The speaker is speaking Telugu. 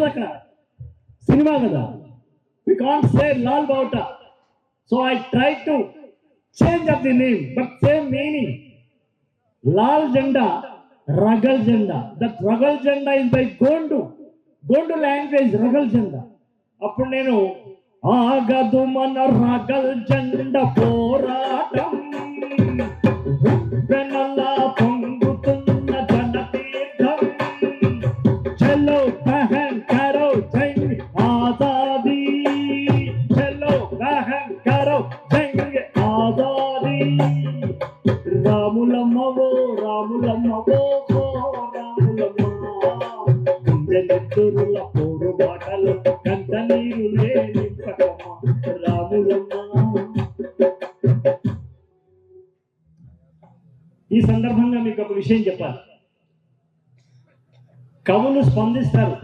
కదా అక్కడ, సినిమా కదా. వి కాంట్ సే లాల్ బావుటా. So I try to change up the name but same meaning. లాల్ జెండా, రగల్ జెండా. దట్ రగల్ జెండా ఇస్ బై గోండు లాంగ్వేజ్, రగల్ జెండా. అప్పుడు నేను ఆగదు మన రగల్ జెండా పోరాటం, వెనలా పొంగుతున్న జనతీర్థం. చలో బహన్ కరో జంగ్ ఆజాదీ, చలో బహన్ కరో జంగ్ ఆజాదీ. రాములమ్మవో రాములమ్మవో రాములమ్మ, గుండెలెత్తురుల పోరు బాటలు కంట నీరు లేని పటమ్మ రాములమ్మ. ఈ సందర్భంగా మీకు ఒక విషయం చెప్పాలి. కవులు స్పందిస్తారు.